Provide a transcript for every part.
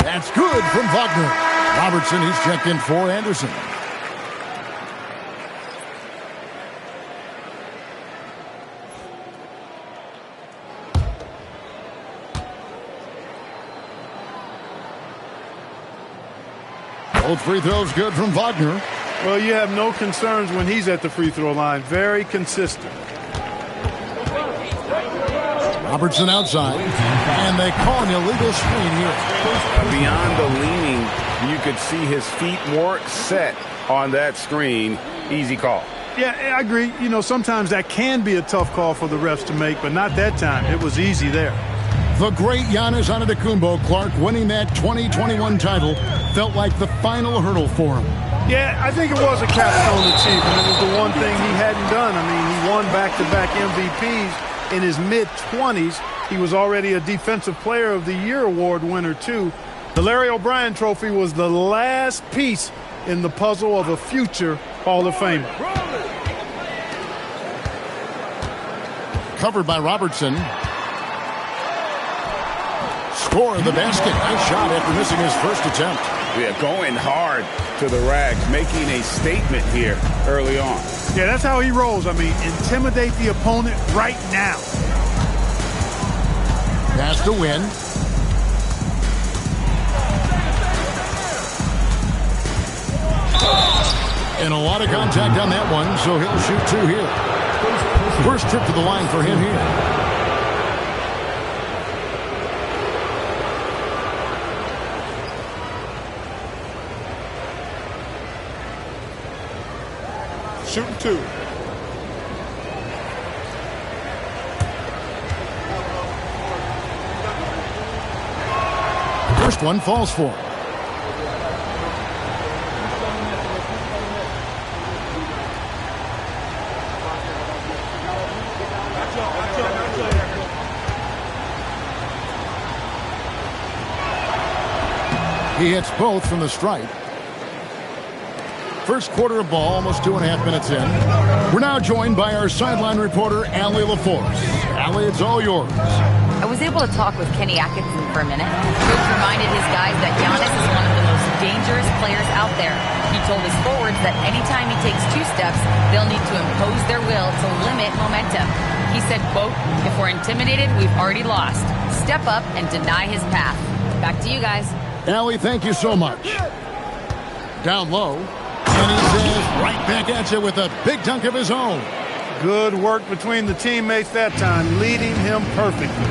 That's good from Wagner. Robertson, he's checked in for Anderson. Both free throws good from Wagner. Well, you have no concerns when he's at the free throw line. Very consistent. Robertson outside, and they call an illegal screen here. Beyond the leaning, you could see his feet more set on that screen. Easy call. Yeah, I agree. You know, sometimes that can be a tough call for the refs to make, but not that time. It was easy there. The great Giannis Antetokounmpo, Clark, winning that 2021 title felt like the final hurdle for him. Yeah, I think it was a capstone achievement. It was the one thing he hadn't done. I mean, he won back-to-back MVPs. In his mid-20s, he was already a Defensive Player of the Year award winner, too. The Larry O'Brien Trophy was the last piece in the puzzle of a future Hall of Famer. Covered by Robertson. Score of the basket. Nice shot after missing his first attempt. Yeah, going hard to the rack, making a statement here early on. Yeah, that's how he rolls. I mean, intimidate the opponent right now. Pass to win. And a lot of contact on that one, so he'll shoot two here. First trip to the line for him here. Shooting two. First one falls for. He hits both from the stripe. First quarter of ball, almost 2.5 minutes in. We're now joined by our sideline reporter, Allie LaForce. Allie, it's all yours. I was able to talk with Kenny Atkinson for a minute. Coach reminded his guys that Giannis is one of the most dangerous players out there. He told his forwards that anytime he takes two steps, they'll need to impose their will to limit momentum. He said, quote, "If we're intimidated, we've already lost. Step up and deny his path." Back to you guys. Allie, thank you so much. Down low. And he says right back at you with a big dunk of his own. Good work between the teammates that time, leading him perfectly.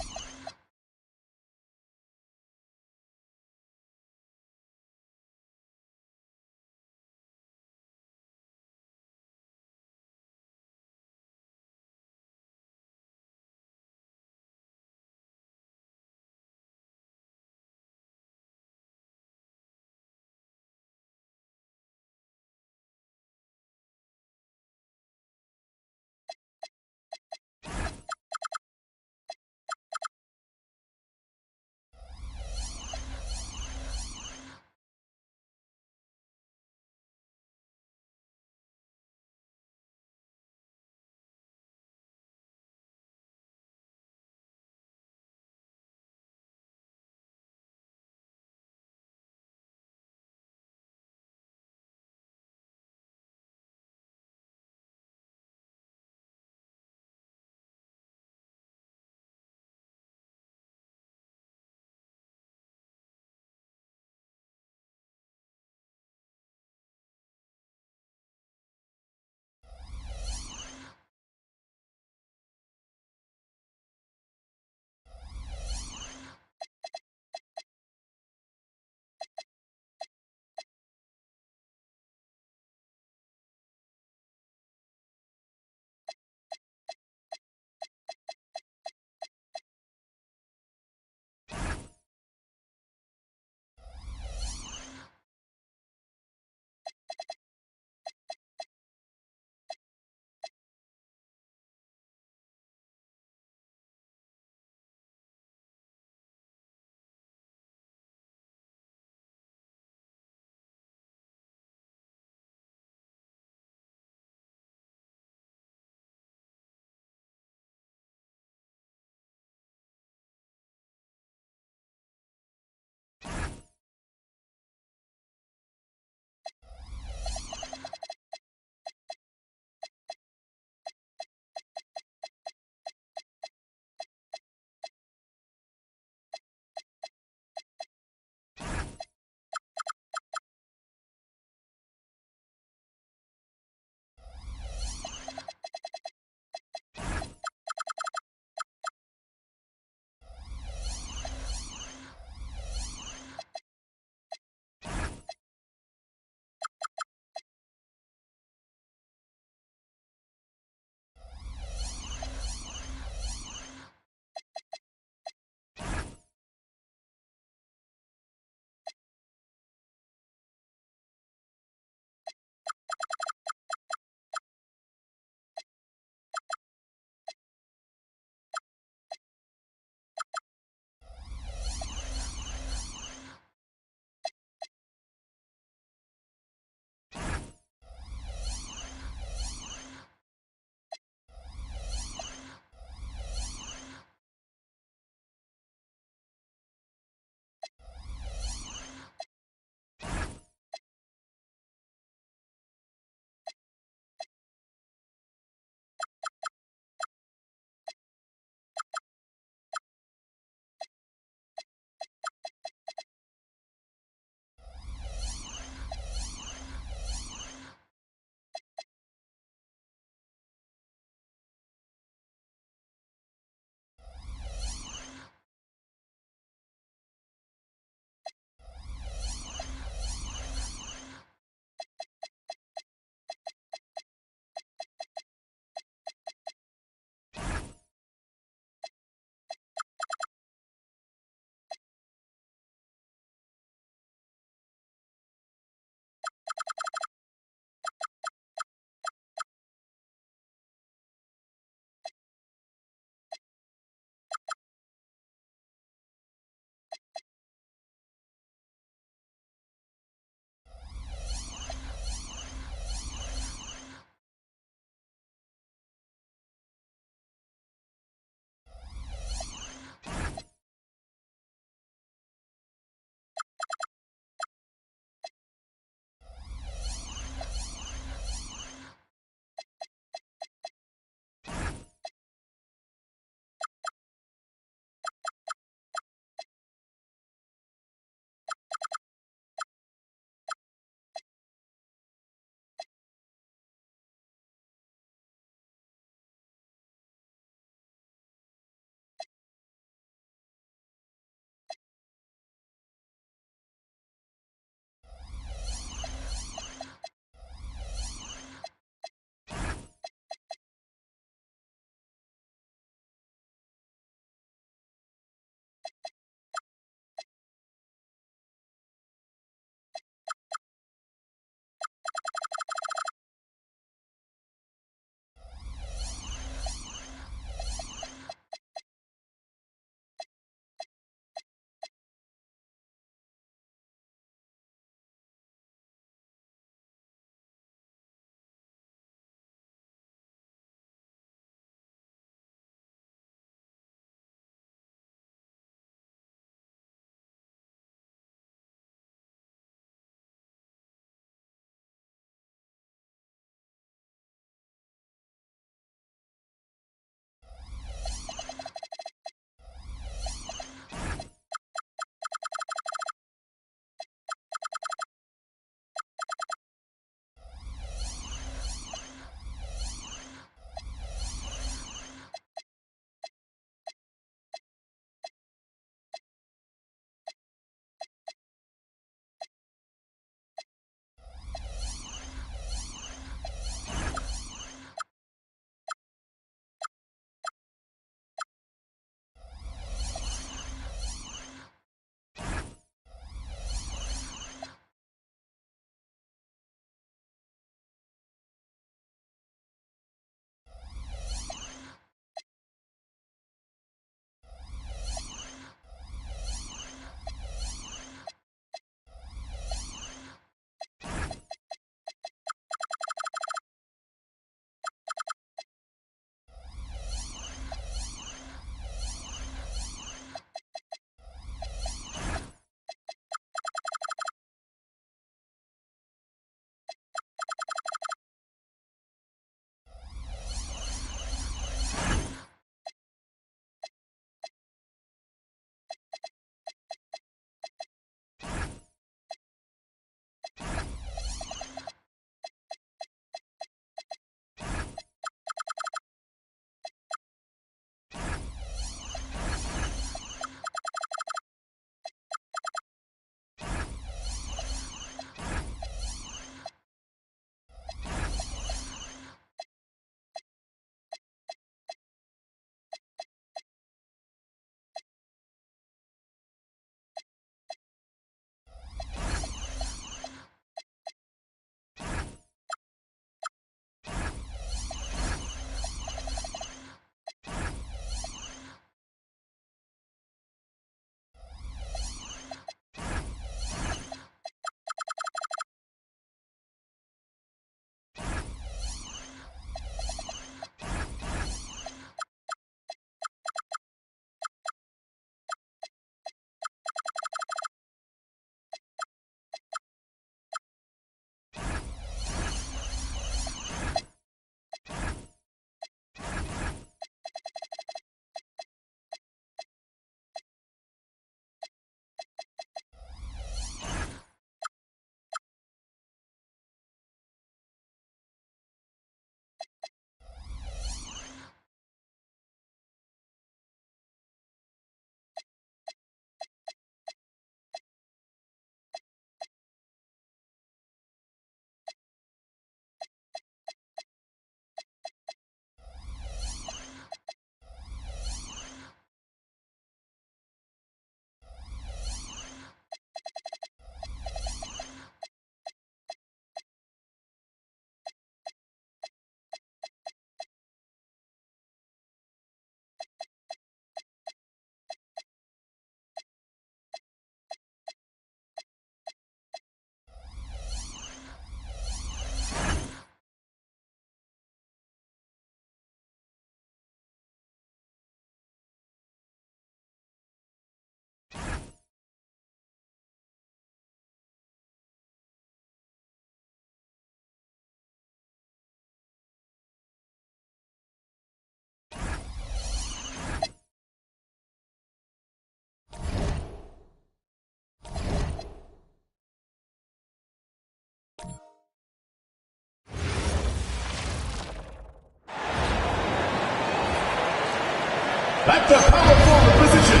At the power forward position,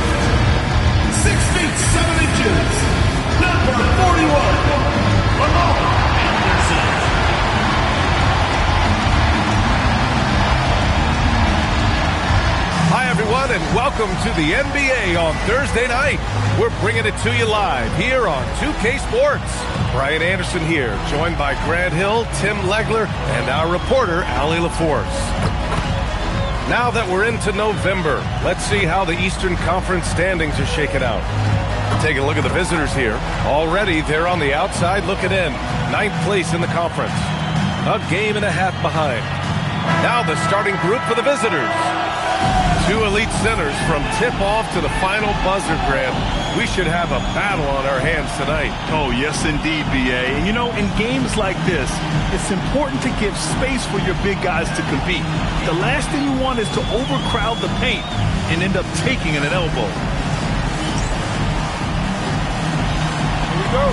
6 feet 7 inches, number 41, Lamar Anderson. Hi, everyone, and welcome to the NBA on Thursday night. We're bringing it to you live here on 2K Sports. Brian Anderson here, joined by Grant Hill, Tim Legler, and our reporter, Allie LaForce. Now that we're into November, let's see how the Eastern Conference standings are shaking out. Take a look at the visitors here. Already, they're on the outside looking in. 9th place in the conference. A game and a half behind. Now the starting group for the visitors. 2 elite centers from tip-off to the final buzzer, Grant. We should have a battle on our hands tonight. Oh, yes, indeed, B.A. And, you know, in games like this, it's important to give space for your big guys to compete. The last thing you want is to overcrowd the paint and end up taking an elbow. Here we go.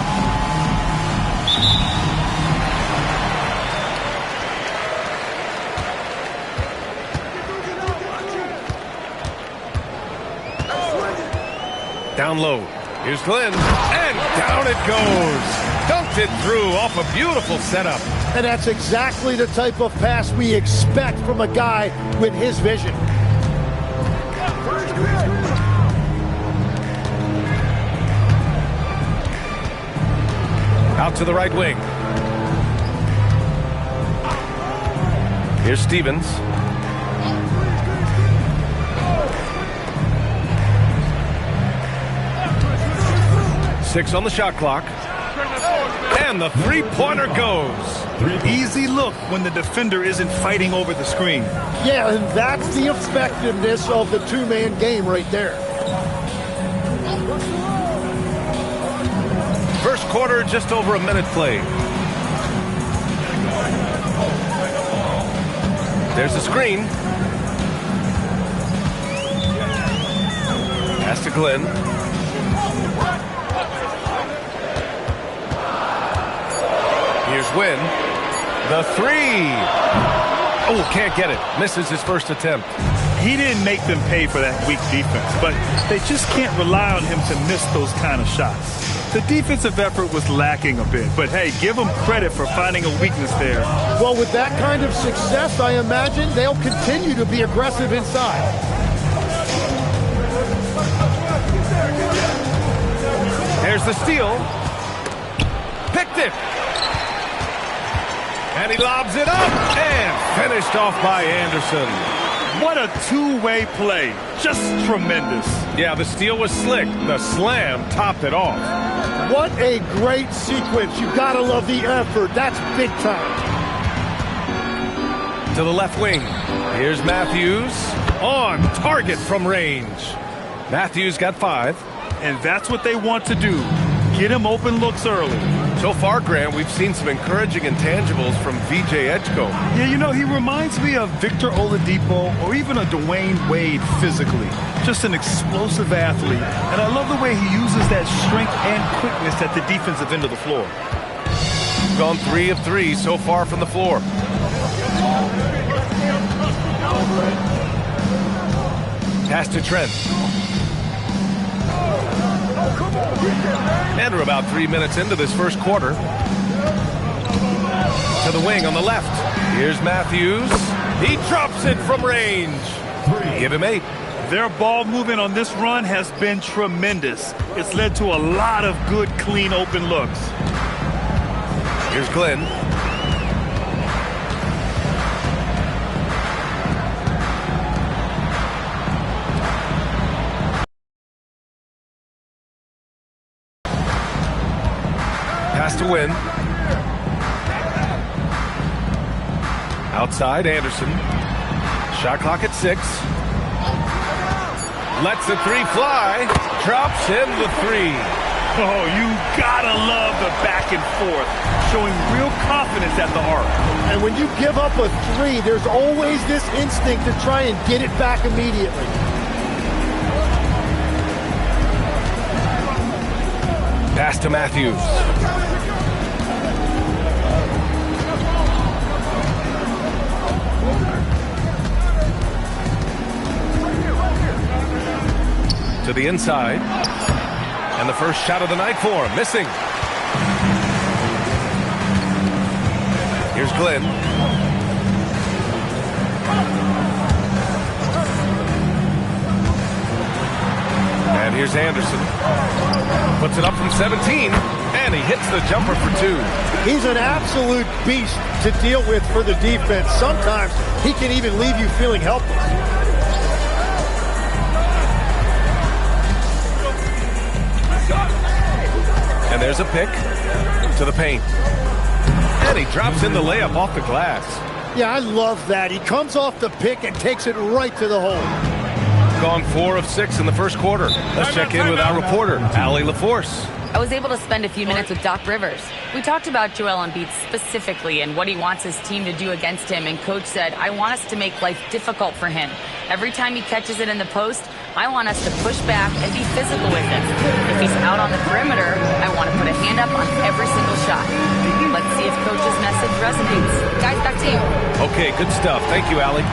Down low. Here's Glenn. And down it goes. Dunked it through off a beautiful setup. And that's exactly the type of pass we expect from a guy with his vision. Out to the right wing. Here's Stevens. Six on the shot clock. And the three-pointer goes. Easy look when the defender isn't fighting over the screen. Yeah, and that's the effectiveness of the two-man game right there. First quarter, just over a minute played. There's the screen. Pass to Glenn. Here's Wynn. The three. Oh, can't get it. Misses his first attempt. He didn't make them pay for that weak defense, but they just can't rely on him to miss those kind of shots. The defensive effort was lacking a bit, but hey, give them credit for finding a weakness there. Well, with that kind of success, I imagine they'll continue to be aggressive inside. There's the steal. Picked it. And he lobs it up and finished off by Anderson. What a two-way play. Just tremendous. Yeah, the steal was slick. The slam topped it off. What a great sequence. You've got to love the effort. That's big time. To the left wing. Here's Matthews. On target from range. Matthews got 5. And that's what they want to do. Get him open looks early. So far, Grant, we've seen some encouraging intangibles from VJ Edgecombe. Yeah, you know, he reminds me of Victor Oladipo or even a Dwayne Wade physically. Just an explosive athlete. And I love the way he uses that strength and quickness at the defensive end of the floor. Gone 3 of 3 so far from the floor. Pass to Trent. And we're about 3 minutes into this first quarter. To the wing on the left. Here's Matthews. He drops it from range. Give him 8. Their ball movement on this run has been tremendous. It's led to a lot of good, clean, open looks. Here's Glenn. Pass to Wynn. Outside, Anderson. Shot clock at 6. Lets the 3 fly. Drops in the 3. Oh, you gotta love the back and forth. Showing real confidence at the arc. And when you give up a 3, there's always this instinct to try and get it back immediately. Pass to Matthews. To the inside. And the first shot of the night for him. Missing. Here's Glenn. And here's Anderson. Puts it up from 17. And he hits the jumper for 2. He's an absolute beast to deal with for the defense. Sometimes he can even leave you feeling helpless. And there's a pick to the paint. And he drops in the layup off the glass. Yeah, I love that. He comes off the pick and takes it right to the hole. Gone 4 of 6 in the first quarter. Let's check in with our reporter, Allie LaForce. I was able to spend a few minutes with Doc Rivers. We talked about Joel Embiid specifically and what he wants his team to do against him, and Coach said, I want us to make life difficult for him. Every time he catches it in the post, I want us to push back and be physical with him. If he's out on the perimeter, I want to put a hand up on every single shot. Let's see if Coach's message resonates. Guys, back to you. Okay, good stuff. Thank you, Allie.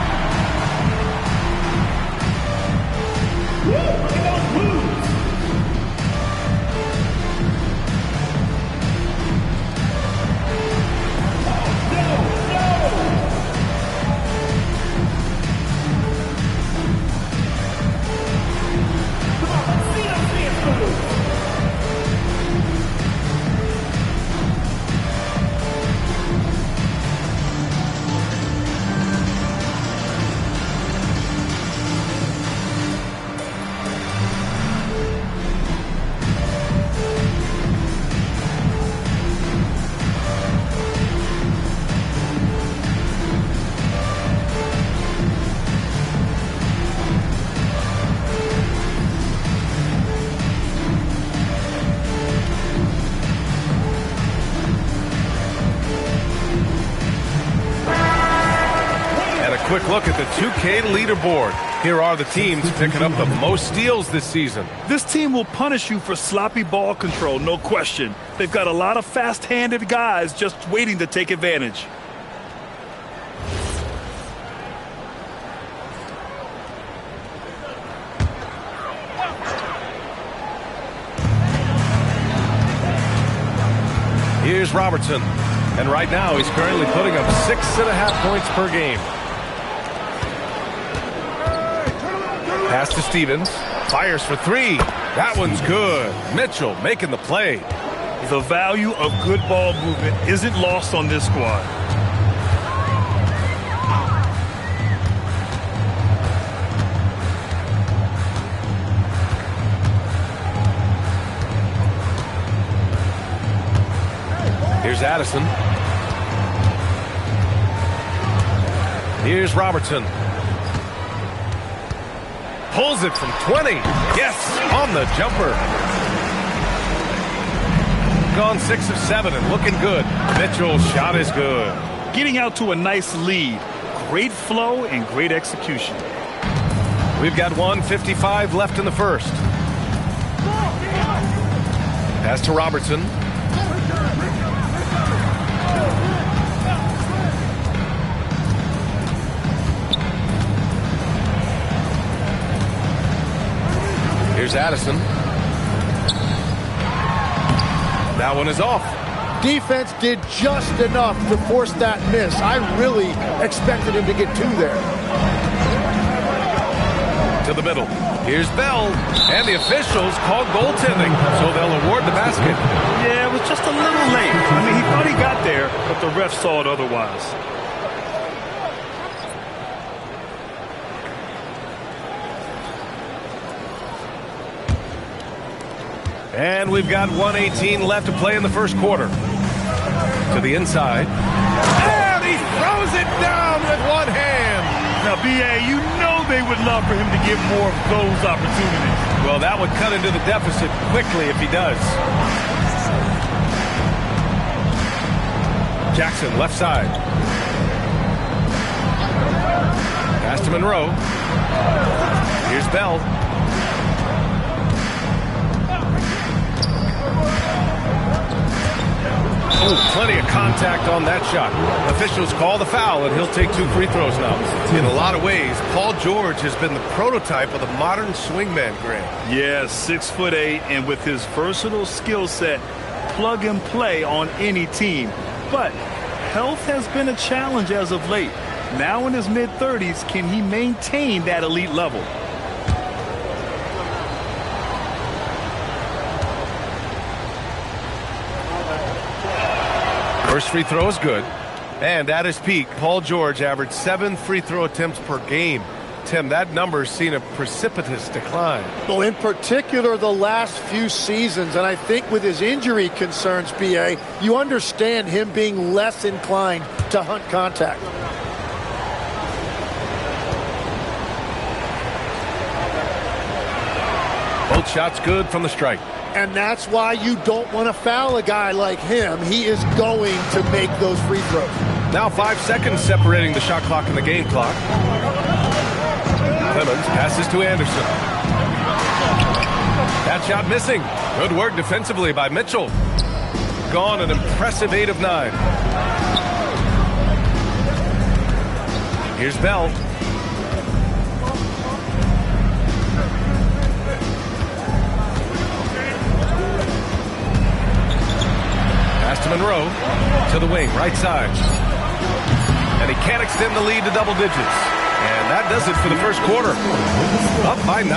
Quick look at the 2K leaderboard. Here are the teams picking up the most steals this season. This team will punish you for sloppy ball control, no question. They've got a lot of fast-handed guys just waiting to take advantage. Here's Robertson. And right now he's currently putting up 6.5 points per game. Pass to Stevens. Fires for 3. That one's good. Mitchell making the play. The value of good ball movement isn't lost on this squad. Here's Addison. Here's Robertson. Pulls it from 20. Yes, on the jumper. Gone 6 of 7 and looking good. Mitchell's shot is good. Getting out to a nice lead. Great flow and great execution. We've got 1:55 left in the first. Pass to Robertson. Here's Addison. That one is off. Defense did just enough to force that miss. I really expected him to get 2 there. To the middle. Here's Bell. And the officials called goaltending, so they'll award the basket. Yeah, it was just a little late. I mean, he thought he got there, but the ref saw it otherwise. And we've got 1:18 left to play in the first quarter. To the inside. And he throws it down with one hand. Now, B.A., you know they would love for him to get more of those opportunities. Well, that would cut into the deficit quickly if he does. Jackson, left side. Pass to Monroe. Here's Bell. Ooh, plenty of contact on that shot. Officials call the foul, and he'll take 2 free throws now. In a lot of ways, Paul George has been the prototype of the modern swingman, Grant. Yeah, 6'8", and with his versatile skill set, plug and play on any team. But health has been a challenge as of late. Now in his mid-30s, can he maintain that elite level? First free throw is good. And at his peak, Paul George averaged 7 free throw attempts per game. Tim, that number's seen a precipitous decline. Well, in particular, the last few seasons, and I think with his injury concerns, B.A., you understand him being less inclined to hunt contact. Both shots good from the strike. And that's why you don't want to foul a guy like him. He is going to make those free throws. Now 5 seconds separating the shot clock and the game clock. Clemens passes to Anderson. That shot missing. Good work defensively by Mitchell. Gone an impressive 8 of 9. Here's Bell. Pass to Monroe, to the wing, right side. And he can't extend the lead to double digits. And that does it for the first quarter. Up by 9.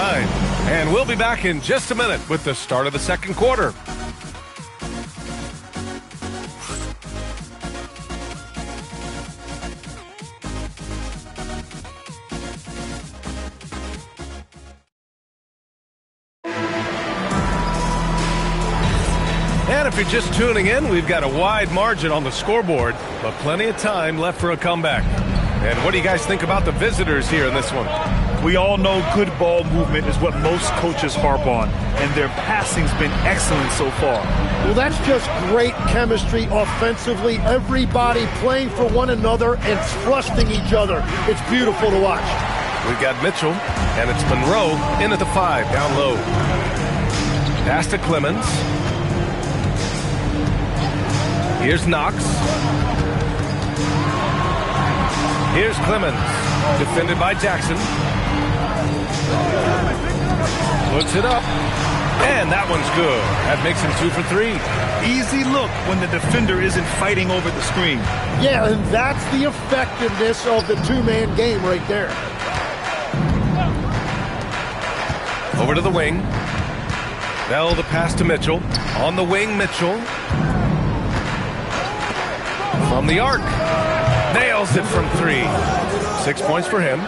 And we'll be back in just a minute with the start of the second quarter. And if you're just tuning in, we've got a wide margin on the scoreboard, but plenty of time left for a comeback. And what do you guys think about the visitors here in this one? We all know good ball movement is what most coaches harp on, and their passing's been excellent so far. Well, that's just great chemistry offensively. Everybody playing for one another and trusting each other. It's beautiful to watch. We've got Mitchell, and it's Monroe in at the 5, down low. Pass to Clemens. Here's Knox. Here's Clemens, defended by Jackson. Puts it up, and that one's good. That makes him 2 for 3. Easy look when the defender isn't fighting over the screen. Yeah, and that's the effectiveness of the two-man game right there. Over to the wing. Bell the pass to Mitchell. On the wing, Mitchell. From the arc. Nails it from 3. 6 points for him.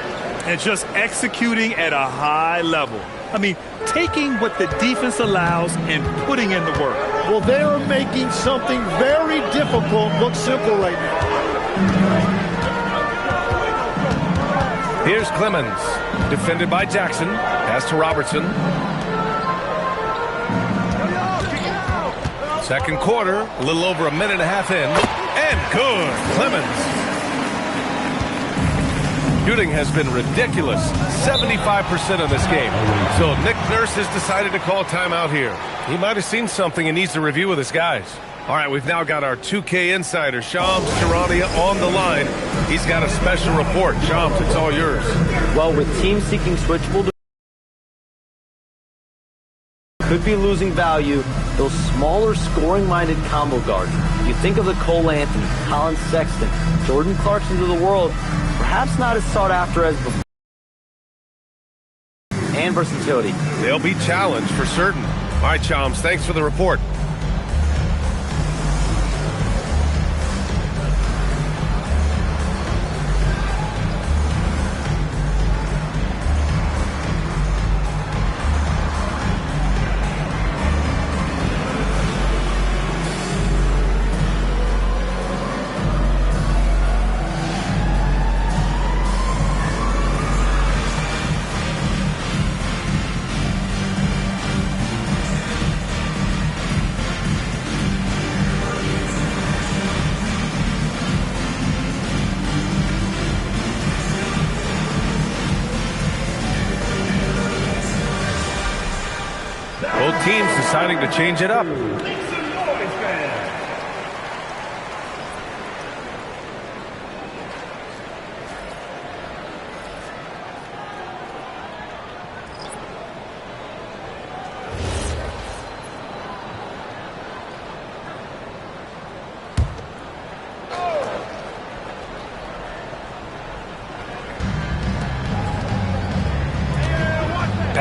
And just executing at a high level. I mean, taking what the defense allows and putting in the work. Well, they are making something very difficult look simple right now. Here's Clemens, defended by Jackson. Pass to Robertson. Second quarter, a little over a minute and a half in. And good, Clemens. Shooting has been ridiculous, 75% of this game. So Nick Nurse has decided to call timeout here. He might have seen something and needs to review with his guys. All right, we've now got our 2K insider, Shams Charania, on the line. He's got a special report. Shams, it's all yours. Well, with teams seeking switchable, could be losing value, those smaller scoring-minded combo guards. You think of the Cole Anthony, Colin Sexton, Jordan Clarksons of the world, perhaps not as sought after as before. And versatility. They'll be challenged for certain. All right, Shams, thanks for the report. Both teams deciding to change it up.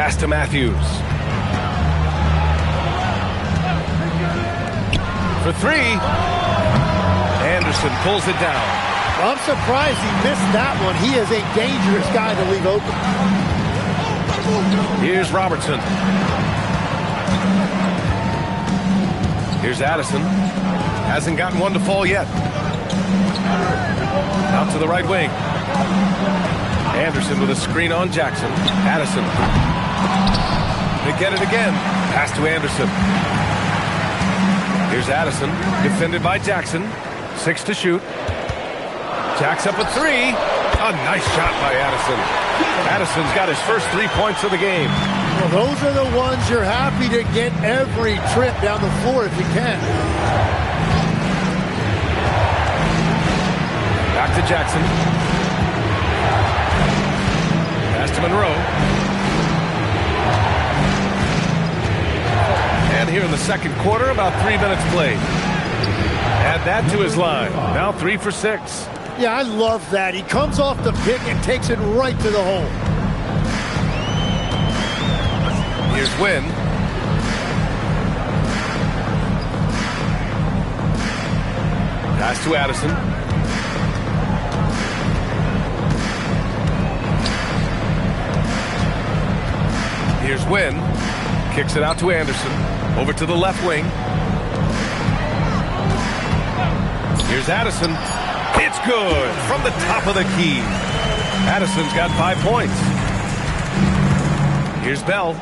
Pass to Matthews. For three. Anderson pulls it down. I'm surprised he missed that one. He is a dangerous guy to leave open. Here's Robertson. Here's Addison. Hasn't gotten one to fall yet. Out to the right wing. Anderson with a screen on Jackson. Addison. They get it again. Pass to Anderson. Here's Addison. Defended by Jackson. 6 to shoot. Jacks up a three. A nice shot by Addison. Addison's got his first 3 points of the game. Well, those are the ones you're happy to get every trip down the floor if you can. Back to Jackson. Pass to Monroe. And here in the second quarter, about 3 minutes played. Add that to his line. Now 3 for 6. Yeah, I love that. He comes off the pick and takes it right to the hole. Here's Wynn. Pass to Addison. Here's Wynn. Kicks it out to Anderson. Over to the left wing. Here's Addison. It's good from the top of the key. Addison's got 5 points. Here's Bell.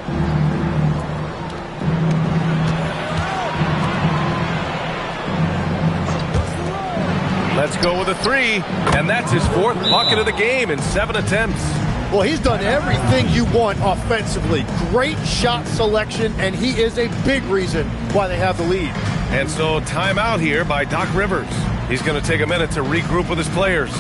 Let's go with a three. And that's his 4th bucket of the game in 7 attempts. Well, he's done everything you want offensively. Great shot selection, and he is a big reason why they have the lead. And so timeout here by Doc Rivers. He's going to take a minute to regroup with his players.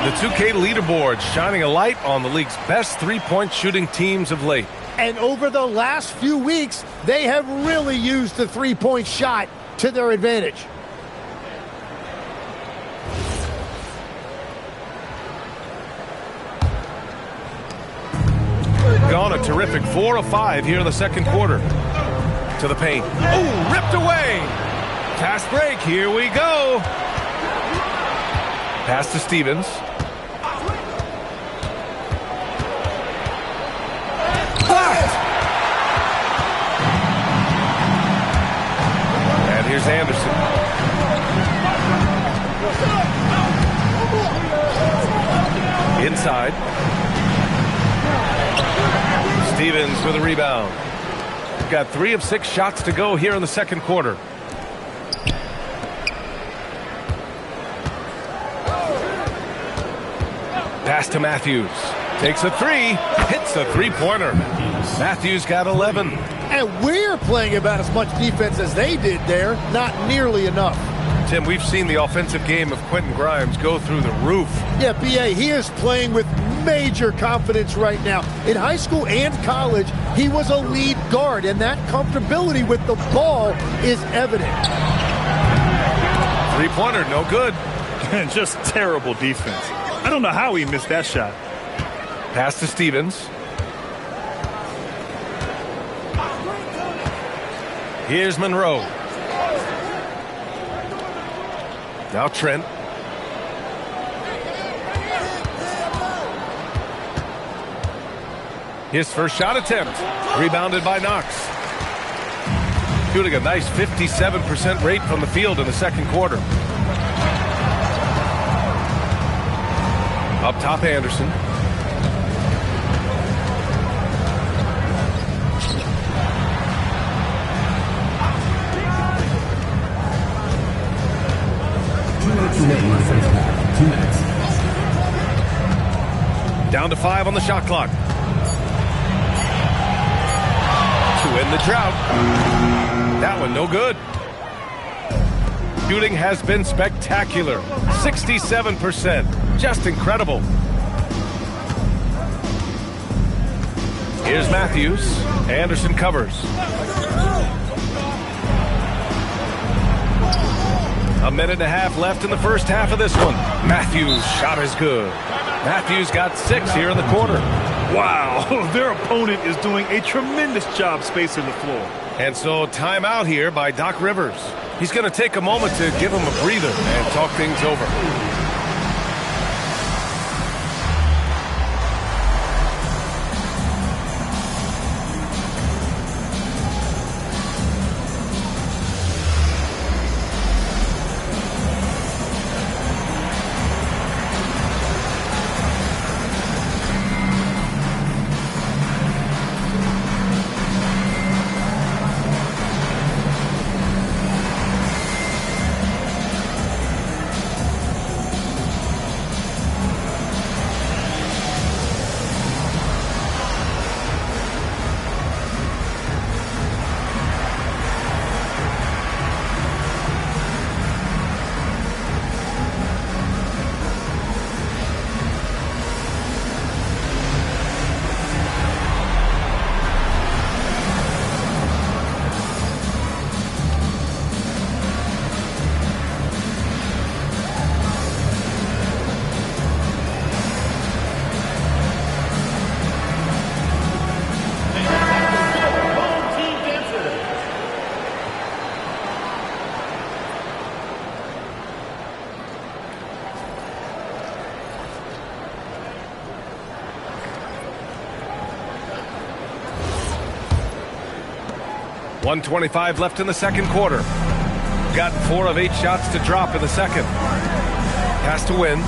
The 2K leaderboard shining a light on the league's best three-point shooting teams of late. And over the last few weeks, they have really used the three-point shot to their advantage. Gone a terrific 4 of 5 here in the second quarter. To the paint. Oh, ripped away. Fast break. Here we go. Pass to Stevens. Blocked. And here's Anderson. Inside. Stevens with a rebound. We've got 3 of 6 shots to go here in the second quarter. Pass to Matthews. Takes a 3. Hits a three-pointer. Matthews got 11. And we're playing about as much defense as they did there. Not nearly enough. Tim, we've seen the offensive game of Quentin Grimes go through the roof. Yeah, B.A., he is playing with major confidence right now. In high school and college, he was a lead guard, and that comfortability with the ball is evident. Three-pointer, no good. Just terrible defense. I don't know how he missed that shot. Pass to Stevens. Here's Monroe. Now Trent. His first shot attempt. Rebounded by Knox. Shooting a nice 57% rate from the field in the second quarter. Up top, Anderson. Down to 5 on the shot clock. To end the drought. That one no good. Shooting has been spectacular. 67%. Just incredible. Here's Matthews. Anderson covers. A minute and a half left in the first half of this one. Matthews' shot is good. Matthews got 6 here in the quarter. Wow, their opponent is doing a tremendous job spacing the floor. And so timeout here by Doc Rivers. He's going to take a moment to give him a breather and talk things over. .125 left in the second quarter. Got 4 of 8 shots to drop in the second. Pass to Win.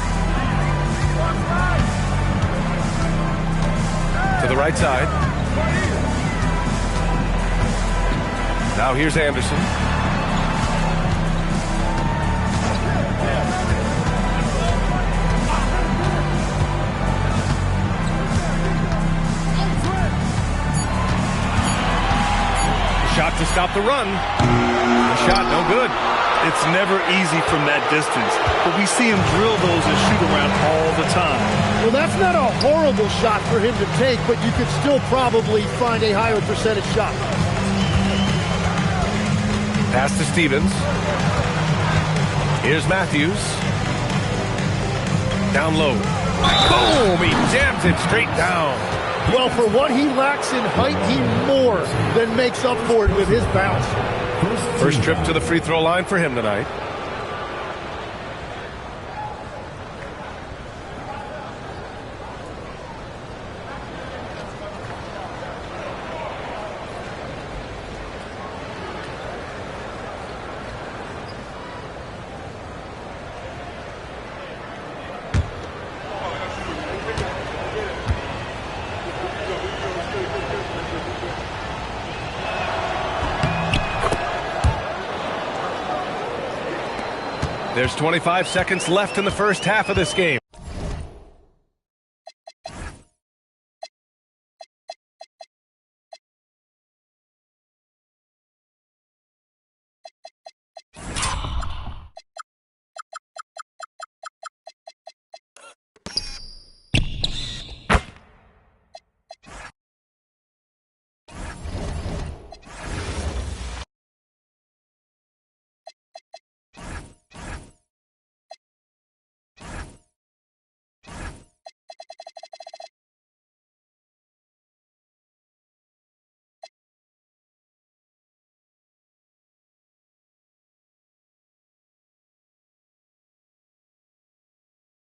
To the right side. Now here's Anderson. Shot to stop the run. The shot no good. It's never easy from that distance, but we see him drill those and shoot around all the time. Well, that's not a horrible shot for him to take, but you could still probably find a higher percentage shot. Pass to Stevens. Here's Matthews. Down low. Boom! He jams it straight down. Well, for what he lacks in height, he more than makes up for it with his bounce. First trip to the free throw line for him tonight. There's 25 seconds left in the first half of this game.